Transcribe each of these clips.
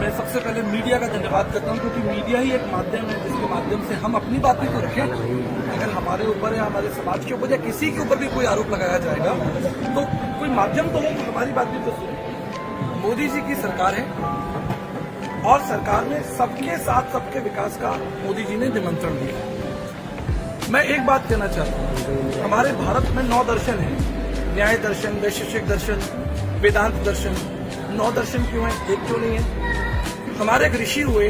मैं सबसे पहले मीडिया का धन्यवाद करता हूं, क्योंकि मीडिया ही एक माध्यम है जिसके माध्यम से हम अपनी बातें तो रखें। अगर हमारे ऊपर या हमारे समाज के ऊपर या किसी के ऊपर भी कोई आरोप लगाया जाएगा तो कोई माध्यम तो हो, हमारी बात भी तो सुने। मोदी जी की सरकार है और सरकार ने सबके साथ सबके विकास का मोदी जी ने निमंत्रण दिया। मैं एक बात कहना चाहता हूँ, हमारे भारत में 9 दर्शन है, न्याय दर्शन, वैशेषिक दर्शन, वेदांत दर्शन। 9 दर्शन क्यों है, एक क्यों नहीं है? हमारे एक ऋषि हुए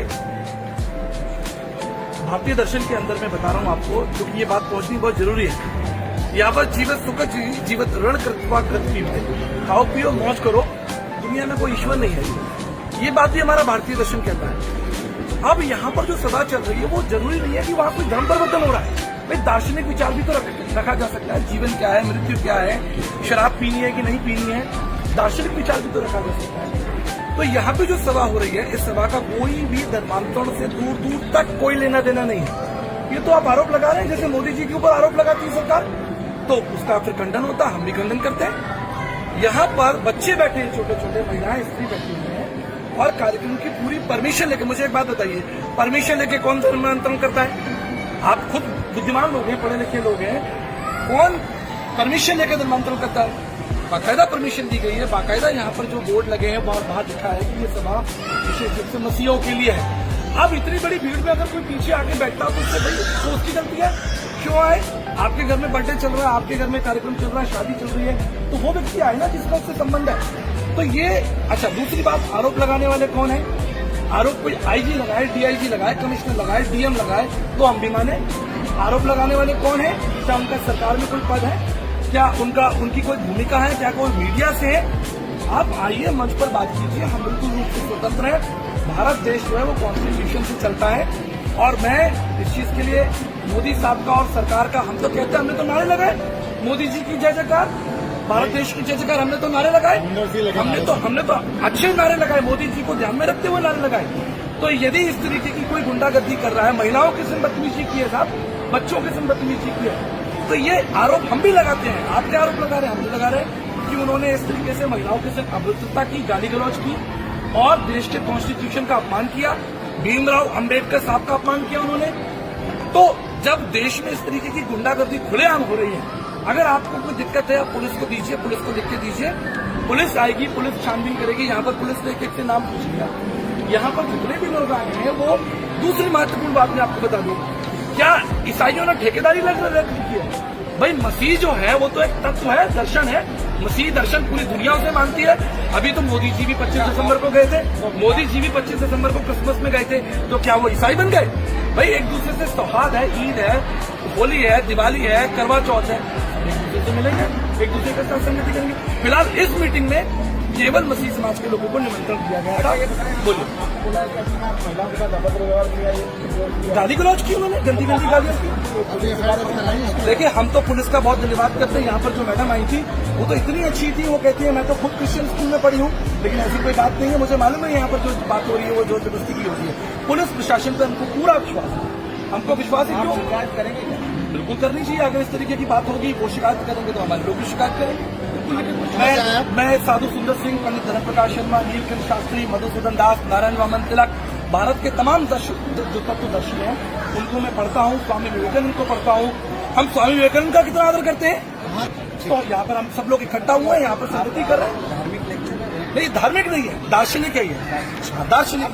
भारतीय दर्शन के अंदर, मैं बता रहा हूँ आपको, क्योंकि ये बात पहुंचनी बहुत जरूरी है। यावत जीवत सुख जीवत ऋण कृत्वा कृत्रिम है, खाओ पियो मौज करो, दुनिया में कोई ईश्वर नहीं है। ये बात भी हमारा भारतीय दर्शन कहता है। अब यहाँ पर जो सभा चल रही है वो जरूरी नहीं है कि वहाँ कोई धर्म परिवर्तन हो रहा है। भाई दार्शनिक विचार भी तो रखा जा सकता है, जीवन क्या है, मृत्यु क्या है, शराब पीनी है कि नहीं पीनी है, दार्शनिक विचार भी तो रखा जा सकता है। तो यहाँ पे जो सभा हो रही है, इस सभा का कोई भी धर्मांतरण से दूर दूर तक कोई लेना देना नहीं है। ये तो आप आरोप लगा रहे हैं, जैसे मोदी जी के ऊपर आरोप लगाती है सरकार, तो उसका फिर खंडन होता है, हम भी खंडन करते हैं। यहाँ पर बच्चे बैठे हैं, छोटे छोटे महिलाएं, स्त्री बैठी हुई हैं और कार्यक्रम की पूरी परमिशन लेके, मुझे एक बात बताइए, परमिशन लेके कौन धर्मांतरण करता है? आप खुद बुद्धिमान लोग हैं, पढ़े लिखे लोग हैं, कौन परमिशन लेकर धर्मांतरण करता है? बाकायदा परमिशन दी गई है, बाकायदा यहाँ पर जो बोर्ड लगे हैं बाहर लिखा है कि ये सभा विशेष रूप से मसीहों के लिए है। अब इतनी बड़ी भीड़ में अगर कोई पीछे आके बैठता तो उससे भाई तो उसकी गलती है। क्यों आए? आपके घर में बर्थडे चल रहा है, आपके घर में कार्यक्रम चल रहा है, शादी चल रही है, तो वो व्यक्ति आए ना जिसका उससे संबंध है। तो ये अच्छा, दूसरी बात, आरोप लगाने वाले कौन है? आरोप कोई आईजी लगाए, डीआईजी लगाए, कमिश्नर लगाए, डीएम लगाए तो हम भी माने। आरोप लगाने वाले कौन है? क्या उनका सरकार में कोई पद है? क्या उनकी कोई भूमिका है? क्या कोई मीडिया से है? आप आइए मंच पर बात कीजिए, हम बिल्कुल रूप से स्वतंत्र हैं। भारत देश जो है वो कॉन्स्टिट्यूशन से चलता है और मैं इस चीज के लिए मोदी साहब का और सरकार का, हम तो कहते हैं, हमने तो नारे लगाए, मोदी जी की जय जयकार, भारत देश की जय जयकार, हमने तो नारे लगाए, हमने तो अच्छे नारे लगाए, मोदी जी को ध्यान में रखते हुए नारे लगाए। तो यदि इस तरीके की कोई गुंडागर्दी कर रहा है, महिलाओं के संग बदतमीजी की है साहब, बच्चों के संग बदतमीजी की है, तो ये आरोप हम भी लगाते हैं। आप क्या आरोप लगा रहे हैं? हम भी लगा रहे हैं कि उन्होंने इस तरीके से महिलाओं के संग अभद्रता की, गाली गलौज की और देश के कॉन्स्टिट्यूशन का अपमान किया, भीमराव अंबेडकर साहब का अपमान किया उन्होंने। तो जब देश में इस तरीके की गुंडागर्दी खुलेआम हो रही है, अगर आपको कोई दिक्कत है आप पुलिस को दीजिए, पुलिस को लिख के दीजिए, पुलिस आएगी, पुलिस छानबीन करेगी। यहाँ पर पुलिस ने एक से नाम पूछ लिया। यहाँ पर जितने भी लोग आए हैं वो, दूसरी महत्वपूर्ण बात मैं आपको बता दूं, क्या ईसाइयों ने ठेकेदारी रख रखी है? भाई मसीह जो है वो तो एक तत्व है, दर्शन है, मसीह दर्शन पूरी दुनिया उसे मानती है। अभी तो मोदी जी भी 25 दिसंबर को गए थे, मोदी जी भी 25 दिसंबर को क्रिसमस में गए थे, तो क्या वो ईसाई बन गए? भाई एक दूसरे से सौहार्द है, ईद है, होली है, दिवाली है, करवा चौथ है, एक दूसरे से मिलेंगे, एक दूसरे के साथ संगति करेंगे। फिलहाल इस मीटिंग में केवल मसीह समाज के लोगों को निमंत्रण दिया गया था। बोलिए, गाली गलौज की उन्होंने, गंदी गंदी गालियां की। देखिए, हम तो पुलिस का बहुत धन्यवाद करते हैं। यहाँ पर जो मैडम आई थी वो तो इतनी अच्छी थी, वो कहती है मैं तो खुद क्रिश्चियन स्कूल में पढ़ी हूँ, लेकिन ऐसी कोई बात नहीं है। मुझे मालूम है यहाँ पर जो बात हो रही है वो जोर जबरदस्ती की हो रही है। पुलिस प्रशासन पर हमको पूरा विश्वास है, हमको विश्वास है। क्यों शिकायत करेंगे? बिल्कुल करनी चाहिए। अगर इस तरीके की बात होगी, वो शिकायत करेंगे तो हमारे लोग भी शिकायत करेंगे। मैं साधु सुंदर सिंह, पंडित धर्म प्रकाश शर्मा, नीलकंठ शास्त्री, मधुसूदन दास, नारायण वामन तिलक, भारत के तमाम जो तत्वदर्शी हैं उनको मैं पढ़ता हूँ, स्वामी विवेकानंद को पढ़ता हूँ। हम स्वामी विवेकानंद का कितना आदर करते हैं। तो यहाँ पर हम सब लोग इकट्ठा हुए हैं, यहाँ पर संगति कर रहे हैं। नहीं, धार्मिक नहीं है, दार्शनिक है ये, दार्शनिक।